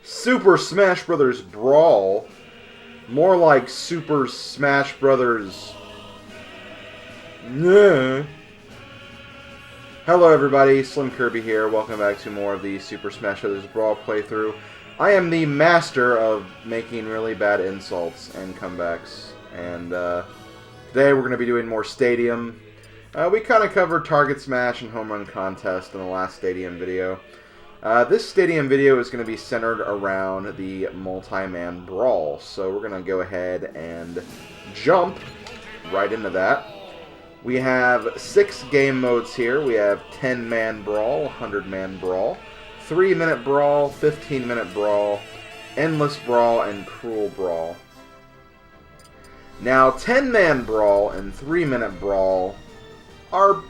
Super Smash Brothers Brawl. More like Super Smash Brothers... Nah. Hello everybody, SlimKirby here. Welcome back to more of the Super Smash Brothers Brawl playthrough. I am the master of making really bad insults and comebacks. And today we're going to be doing more Stadium. We kind of covered Target Smash and Home Run Contest in the last Stadium video. This Stadium video is going to be centered around the Multi-Man Brawl. So we're going to go ahead and jump right into that. We have 6 game modes here. We have 10-man brawl, 100-man brawl, 3-minute brawl, 15-minute brawl, endless brawl, and cruel brawl. Now, 10-man brawl and 3-minute brawl are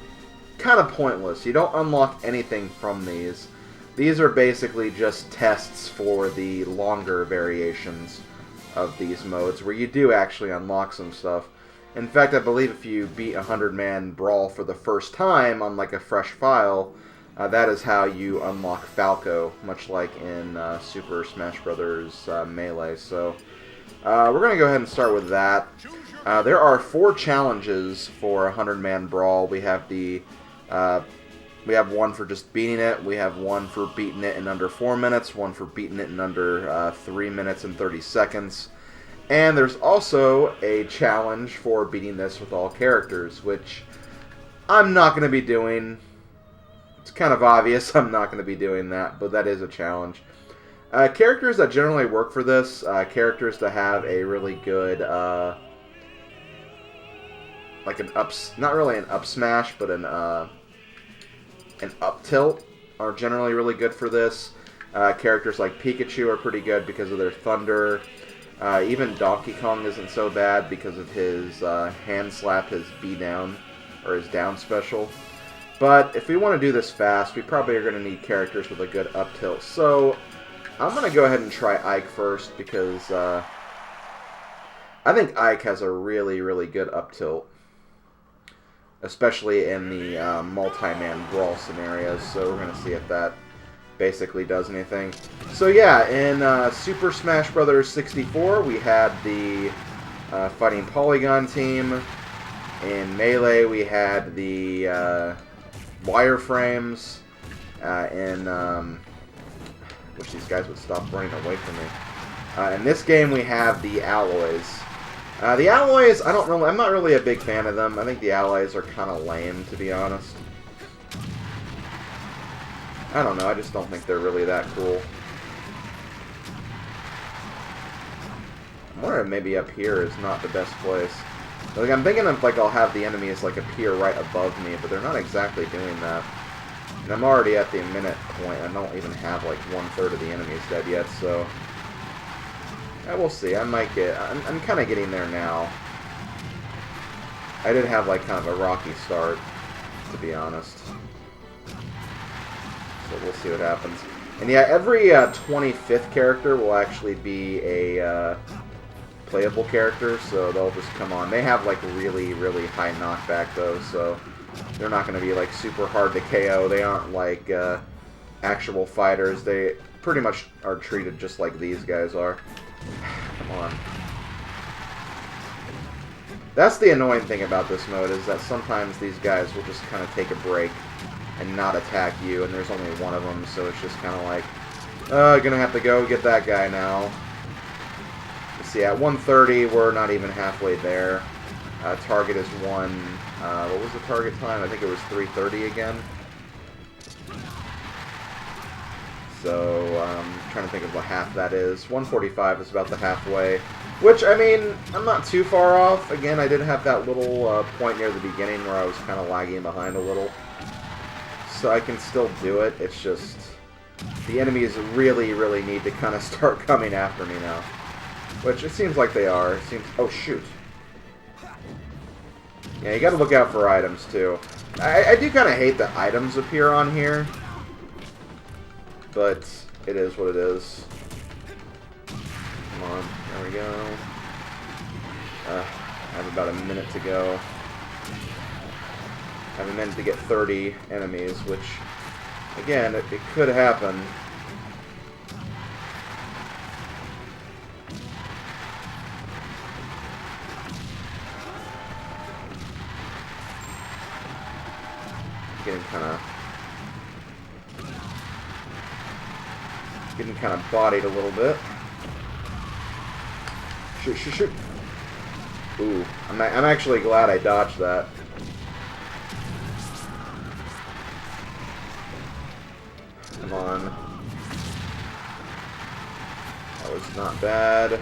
kind of pointless. You don't unlock anything from these. These are basically just tests for the longer variations of these modes, where you do actually unlock some stuff. In fact, I believe if you beat a 100-man brawl for the first time on like a fresh file, that is how you unlock Falco, much like in Super Smash Brothers Melee. So we're going to go ahead and start with that. There are 4 challenges for a 100-man brawl. We have one for just beating it. We have one for beating it in under 4 minutes. One for beating it in under 3 minutes and 30 seconds. And there's also a challenge for beating this with all characters, which I'm not going to be doing. It's kind of obvious I'm not going to be doing that, but that is a challenge. Characters that generally work for this, characters that have a really good, like an not really an up smash, but an up tilt are generally really good for this. Characters like Pikachu are pretty good because of their thunder. Even Donkey Kong isn't so bad because of his hand slap, his B down, or his down special. But if we want to do this fast, we probably are going to need characters with a good up tilt. So I'm going to go ahead and try Ike first because I think Ike has a really, really good up tilt. Especially in the multi-man brawl scenarios. So we're going to see if that basically does anything. So yeah, in Super Smash Brothers 64, we had the Fighting Polygon team. In Melee, we had the Wireframes. Wish these guys would stop running away from me. In this game, we have the Alloys. The Alloys, I'm not really a big fan of them. I think the Alloys are kind of lame, to be honest. I don't know, I just don't think they're really that cool. I'm wondering if maybe up here is not the best place. Like, I'm thinking of, like, I'll have the enemies, like, appear right above me, but they're not exactly doing that. And I'm already at the minute point. I don't even have, like, 1/3 of the enemies dead yet, so... yeah, we'll see. I might get... I'm kind of getting there now. I did have, like, kind of a rocky start, to be honest. So we'll see what happens. And yeah, every 25th character will actually be a playable character, so they'll just come on. They have like really, really high knockback though, so they're not going to be like super hard to KO. They aren't like actual fighters. They pretty much are treated just like these guys are. Come on. That's the annoying thing about this mode, is that sometimes these guys will just kind of take a break and not attack you, and there's only one of them, so it's just kind of like, gonna have to go get that guy now. Let's see, at 1:30, we're not even halfway there. Target is 1, what was the target time? I think it was 3:30 again. So, I'm trying to think of what half that is. 1:45 is about the halfway. Which, I mean, I'm not too far off. Again, I did have that little point near the beginning where I was kind of lagging behind a little. So I can still do it. It's just the enemies really, really need to kind of start coming after me now. Which it seems like they are. It seems... oh, shoot. Yeah, you gotta look out for items, too. I do kind of hate that items appear on here. But it is what it is. Come on. There we go. I have about a minute to go. I have a minute to get 30 enemies, which, again, it could happen. getting kind of bodied a little bit. Shoot, shoot, shoot. Ooh, I'm actually glad I dodged that. Come on. That was not bad.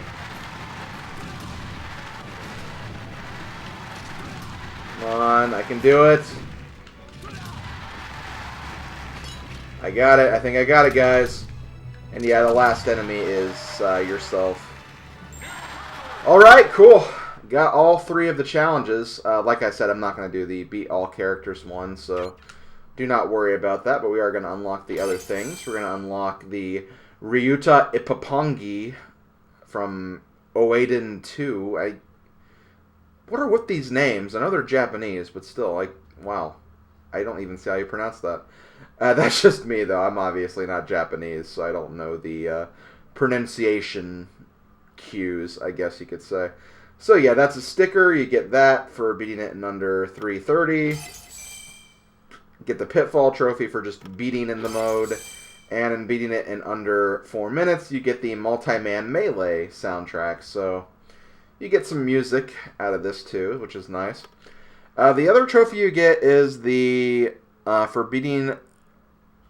Come on, I can do it. I got it. I think I got it, guys. And yeah, the last enemy is yourself. Alright, cool. Got all 3 of the challenges. Like I said, I'm not going to do the beat all characters one, so do not worry about that. But we are going to unlock the other things. We're going to unlock the Ryuta Ippopongi from Oeiden 2. What are with these names? I know they're Japanese, but still, like, wow. I don't even see how you pronounce that. That's just me, though. I'm obviously not Japanese, so I don't know the pronunciation cues, I guess you could say. So yeah, that's a sticker. You get that for beating it in under 3:30. Get the Pitfall Trophy for just beating in the mode. And in beating it in under 4 minutes, you get the Multi-Man Melee soundtrack. So you get some music out of this too, which is nice. The other trophy you get is the, for beating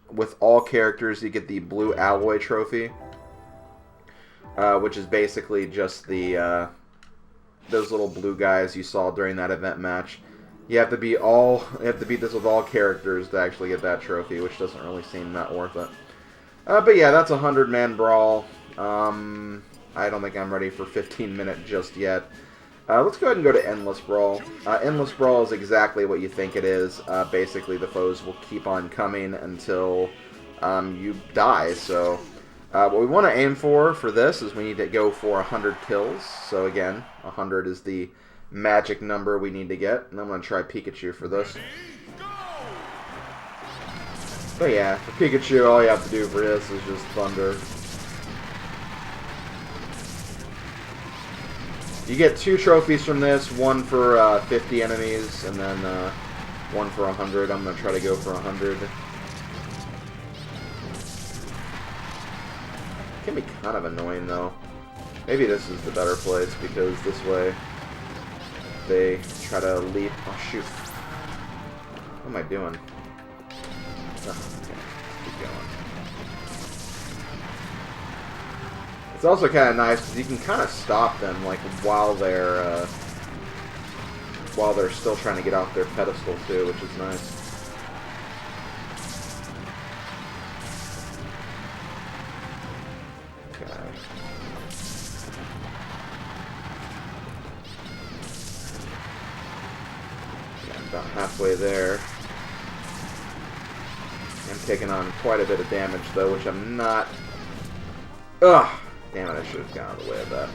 with all characters, you get the Blue Alloy Trophy. Which is basically just the those little blue guys you saw during that event match. You have to beat this with all characters to actually get that trophy, which doesn't really seem that worth it. But yeah, that's a 100-man brawl. I don't think I'm ready for 15-minute just yet. Let's go ahead and go to Endless Brawl. Endless Brawl is exactly what you think it is. Basically, the foes will keep on coming until you die. So what we want to aim for this is we need to go for 100 kills. So again, 100 is the magic number we need to get. And I'm going to try Pikachu for this. But yeah, for Pikachu, all you have to do for this is just Thunder. You get 2 trophies from this, one for 50 enemies, and then one for 100. I'm going to try to go for 100. It can be kind of annoying, though. Maybe this is the better place, because this way they try to leap. Oh, shoot. What am I doing? Oh, okay. Keep going. It's also kind of nice because you can kind of stop them, like, while they're still trying to get off their pedestal too, which is nice. Okay. Yeah, about halfway there. I'm taking on quite a bit of damage though, which I'm not. Ugh. Damn it, I should have gone out of the way of that.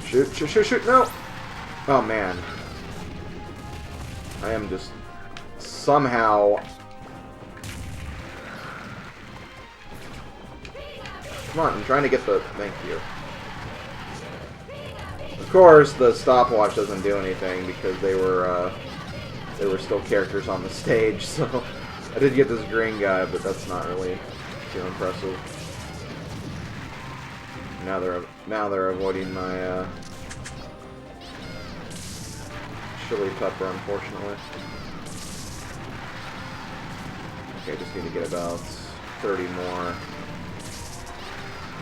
Shoot, shoot, shoot, shoot, no! Oh, man. I am just somehow... Come on, I'm trying to get the... Thank you. Of course, the stopwatch doesn't do anything because they were still characters on the stage, so I did get this green guy, but that's not really too impressive. Now they're avoiding my chili pepper, unfortunately. Okay, just need to get about 30 more.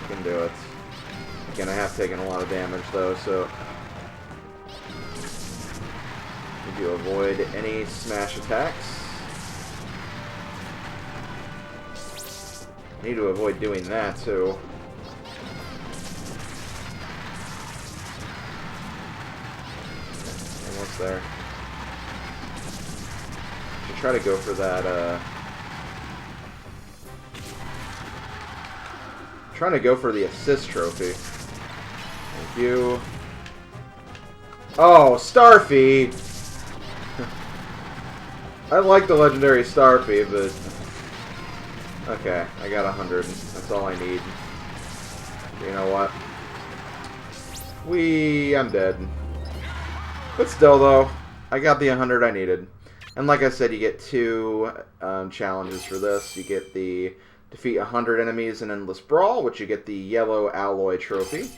I can do it. Again, I have taken a lot of damage though, so need to avoid any smash attacks. Need to avoid doing that too. Almost there. Should try to go for that. Trying to go for the assist trophy. Thank you. Oh, Starfy! I like the legendary Starfy, but... Okay, I got 100. That's all I need. You know what? I'm dead. But still, though, I got the 100 I needed. And like I said, you get 2 challenges for this. You get the defeat 100 enemies in Endless Brawl, which you get the yellow alloy trophy.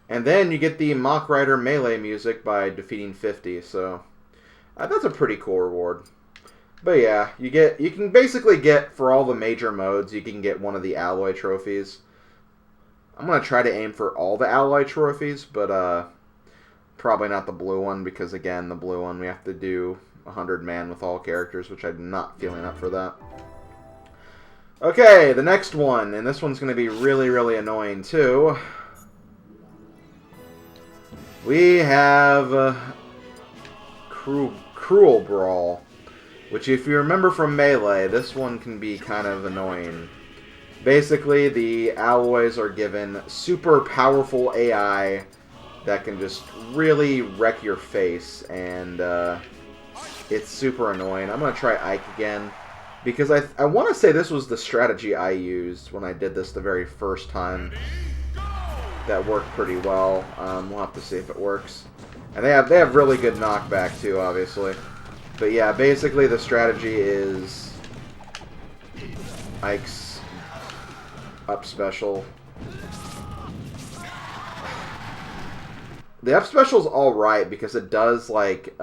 And then you get the Mach Rider melee music by defeating 50. So that's a pretty cool reward. But yeah, you can basically get, for all the major modes, you can get one of the alloy trophies. I'm going to try to aim for all the alloy trophies, but probably not the blue one, because again, the blue one we have to do 100 man with all characters, which I'm not feeling up for that. Okay, the next one, and this one's going to be really, really annoying too. We have Cruel Brawl, which if you remember from Melee, this one can be kind of annoying. Basically, the alloys are given super powerful AI that can just really wreck your face, and it's super annoying. I'm going to try Ike again, because I want to say this was the strategy I used when I did this the very first time. That worked pretty well. We'll have to see if it works. And they have really good knockback too, obviously. But yeah, basically the strategy is Ike's up special. The up special's alright because it does like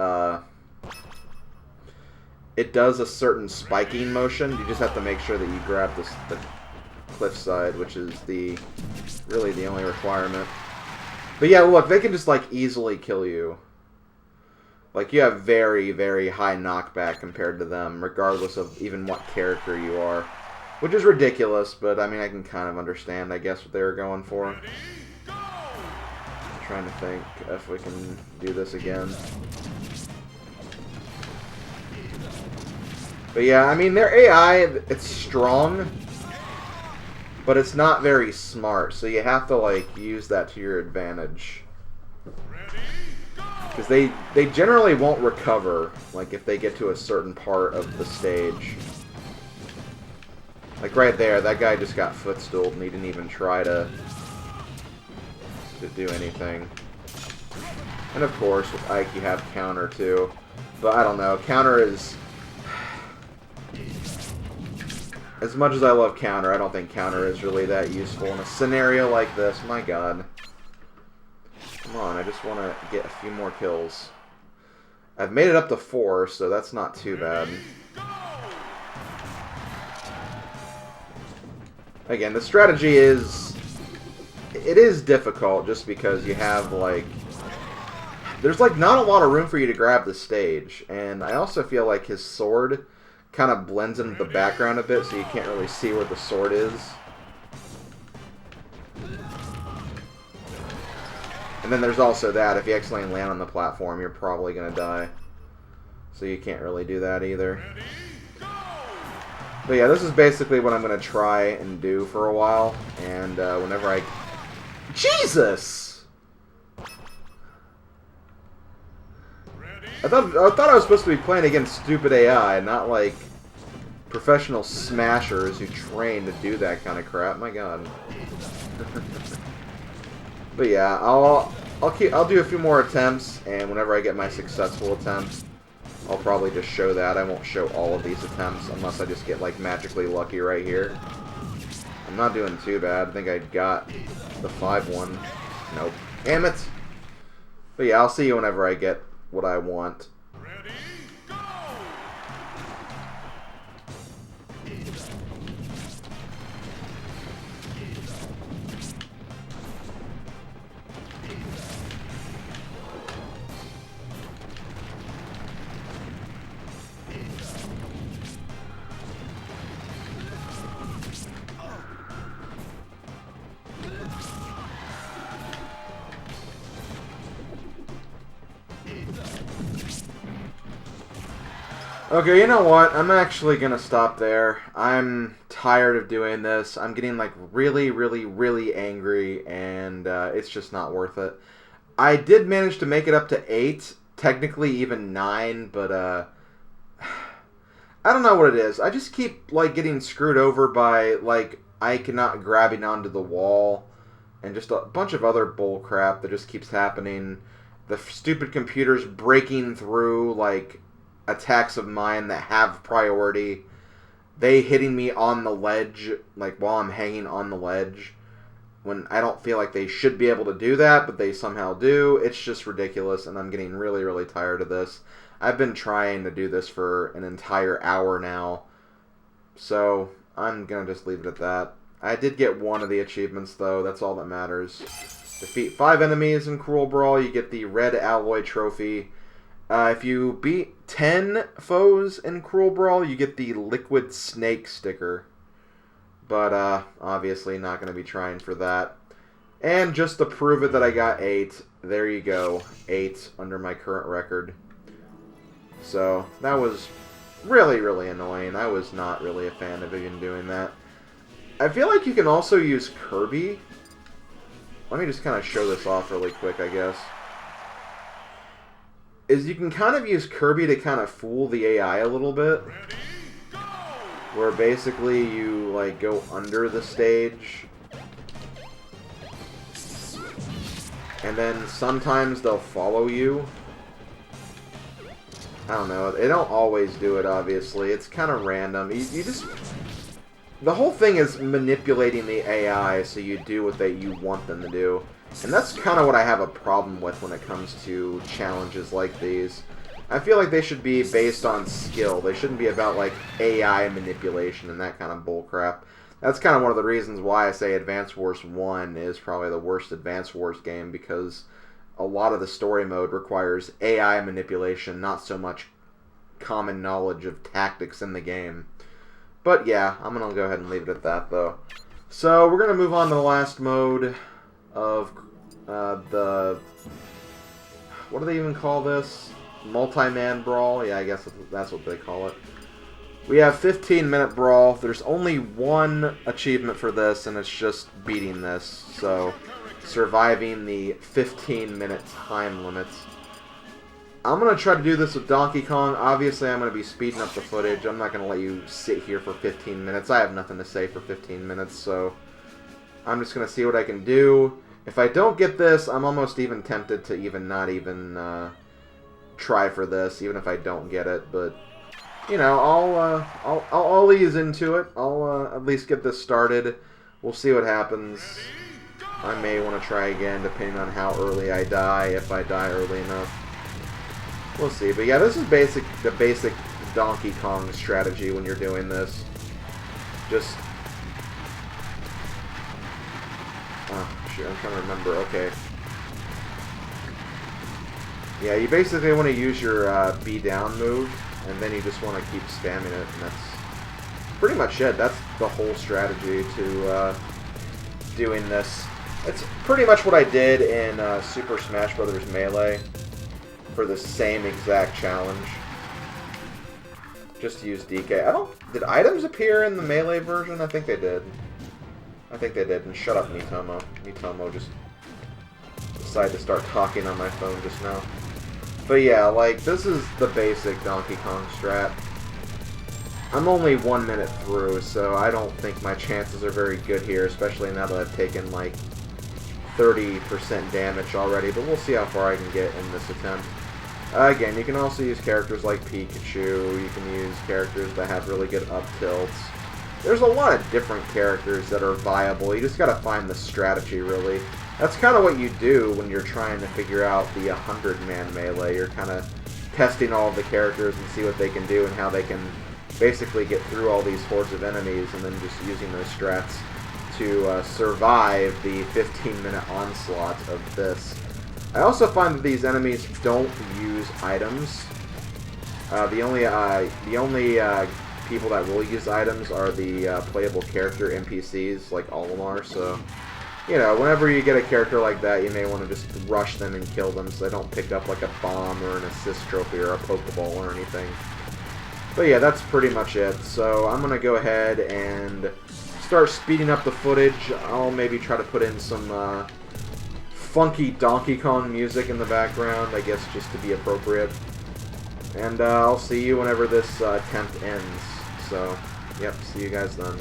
it does a certain spiking motion. You just have to make sure that you grab the cliffside, which is really the only requirement. But yeah, look, they can just like easily kill you. Like, you have very, very high knockback compared to them, regardless of even what character you are. Which is ridiculous, but I mean, I can kind of understand, I guess, what they were going for. I'm trying to think if we can do this again. But yeah, I mean, their AI, it's strong, but it's not very smart, so you have to, like, use that to your advantage. Because they generally won't recover, like, if they get to a certain part of the stage. Like, right there, that guy just got footstooled and he didn't even try to do anything. And of course, with Ike, you have counter, too. But I don't know, counter is... As much as I love counter, I don't think counter is really that useful in a scenario like this. My god. Come on, I just want to get a few more kills. I've made it up to 4, so that's not too bad. Again, the strategy is... It is difficult just because you have, like... There's, like, not a lot of room for you to grab the stage. And I also feel like his sword kind of blends into the background a bit, so you can't really see where the sword is. And then there's also that, if you accidentally land on the platform, you're probably going to die. So you can't really do that either. But yeah, this is basically what I'm going to try and do for a while. And whenever I... Jesus! I thought I was supposed to be playing against stupid AI, not like professional smashers who train to do that kind of crap. My god. But yeah, I'll do a few more attempts, and whenever I get my successful attempt, I'll probably just show that. I won't show all of these attempts unless I just get like magically lucky right here. I'm not doing too bad. I think I got the 5-1. Nope. Damn it. But yeah, I'll see you whenever I get what I want. Okay, you know what? I'm actually gonna stop there. I'm tired of doing this. I'm getting like really, really, really angry, and it's just not worth it. I did manage to make it up to 8, technically even 9, but I don't know what it is. I just keep like getting screwed over by like Ike not grabbing onto the wall, and just a bunch of other bull crap that just keeps happening. The stupid computers breaking through, like, attacks of mine that have priority. They hitting me on the ledge, like, while I'm hanging on the ledge, when I don't feel like they should be able to do that, but they somehow do. It's just ridiculous, and I'm getting really, really tired of this. I've been trying to do this for an entire hour now, so I'm going to just leave it at that. I did get one of the achievements, though. That's all that matters. Defeat 5 enemies in Cruel Brawl. You get the Red Alloy Trophy. If you beat 10 foes in Cruel Brawl, you get the Liquid Snake sticker. But, obviously not going to be trying for that. And just to prove it that I got 8, there you go. 8 under my current record. So, that was really, really annoying. I was not really a fan of even doing that. I feel like you can also use Kirby. Let me just kind of show this off really quick, I guess. You can kind of use Kirby to kind of fool the AI a little bit. Where basically you, like, go under the stage. And then sometimes they'll follow you. I don't know. They don't always do it, obviously. It's kind of random. You just... The whole thing is manipulating the AI so you do what you want them to do. And that's kind of what I have a problem with when it comes to challenges like these. I feel like they should be based on skill. They shouldn't be about, like, AI manipulation and that kind of bullcrap. That's kind of one of the reasons why I say Advance Wars 1 is probably the worst Advance Wars game, because a lot of the story mode requires AI manipulation, not so much common knowledge of tactics in the game. But yeah, I'm going to go ahead and leave it at that, though. So, we're going to move on to the last mode of the... What do they even call this? Multi-Man Brawl? Yeah, I guess that's what they call it. We have 15-minute Brawl. There's only one achievement for this, and it's just beating this. So, surviving the 15-minute time limit. I'm going to try to do this with Donkey Kong. Obviously, I'm going to be speeding up the footage. I'm not going to let you sit here for 15 minutes. I have nothing to say for 15 minutes, so I'm just going to see what I can do. If I don't get this, I'm almost even tempted to not even try for this, even if I don't get it. But, you know, I'll ease into it. I'll at least get this started. We'll see what happens. I may want to try again, depending on how early I die, if I die early enough. We'll see. But yeah, this is the basic Donkey Kong strategy when you're doing this. Just... Oh, shoot, I'm trying to remember. Okay. Yeah, you basically want to use your B down move, and then you just want to keep spamming it, and that's pretty much it. That's the whole strategy to doing this. It's pretty much what I did in Super Smash Bros. Melee for the same exact challenge. Just use DK. Did items appear in the Melee version? I think they did. I think they did. And shut up, Mitomo. Mitomo just decided to start talking on my phone just now. But yeah, like, this is the basic Donkey Kong strat. I'm only 1 minute through, so I don't think my chances are very good here, especially now that I've taken, like, 30% damage already, but we'll see how far I can get in this attempt. Again, you can also use characters like Pikachu, you can use characters that have really good up tilts. There's a lot of different characters that are viable, you just gotta find the strategy, really. That's kind of what you do when you're trying to figure out the 100-man melee. You're kind of testing all of the characters and see what they can do and how they can basically get through all these hordes of enemies, and then just using those strats to survive the 15-minute onslaught of this. I also find that these enemies don't use items. The only people that will use items are the playable character NPCs, like Olimar, so, you know, whenever you get a character like that, you may want to just rush them and kill them so they don't pick up, like, a bomb or an assist trophy or a Pokeball or anything. But yeah, that's pretty much it. So I'm going to go ahead and start speeding up the footage. I'll maybe try to put in some funky Donkey Kong music in the background, I guess, just to be appropriate. And I'll see you whenever this attempt ends. So, yep, see you guys then.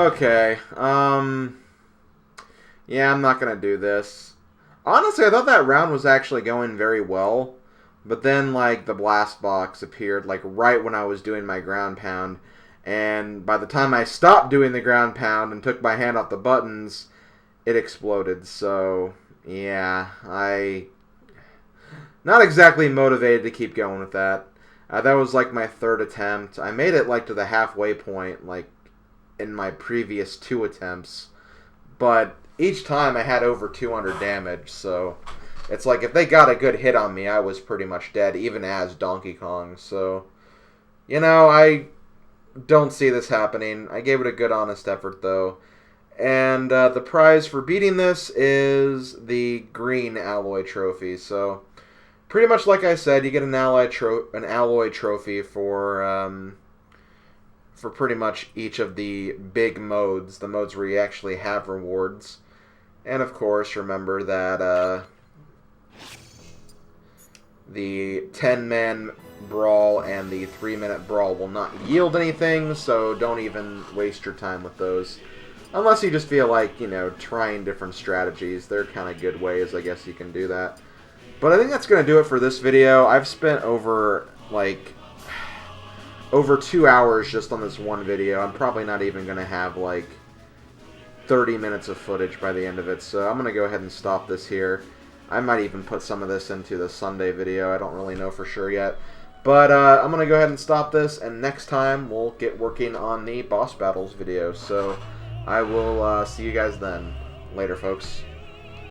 Okay, yeah, I'm not gonna do this. Honestly, I thought that round was actually going very well, but then, like, the blast box appeared, like, right when I was doing my ground pound, and by the time I stopped doing the ground pound and took my hand off the buttons, it exploded, so, yeah, not exactly motivated to keep going with that. That was, like, my third attempt. I made it, like, to the halfway point, like, in my previous 2 attempts, but each time I had over 200 damage, so it's like if they got a good hit on me, I was pretty much dead, even as Donkey Kong. So, I don't see this happening. I gave it a good, honest effort, though. And the prize for beating this is the green alloy trophy. So, pretty much like I said, you get an alloy trophy for pretty much each of the big modes, the modes where you actually have rewards. And of course, remember that the 10-man brawl and the 3-minute brawl will not yield anything, so don't even waste your time with those. Unless you just feel like, trying different strategies. They're kind of good ways, I guess you can do that. But I think that's going to do it for this video. I've spent over 2 hours just on this one video. I'm probably not even going to have, 30 minutes of footage by the end of it, so I'm going to go ahead and stop this here. I might even put some of this into the Sunday video. I don't really know for sure yet. But I'm going to go ahead and stop this, and next time we'll get working on the boss battles video. So I will see you guys then. Later, folks.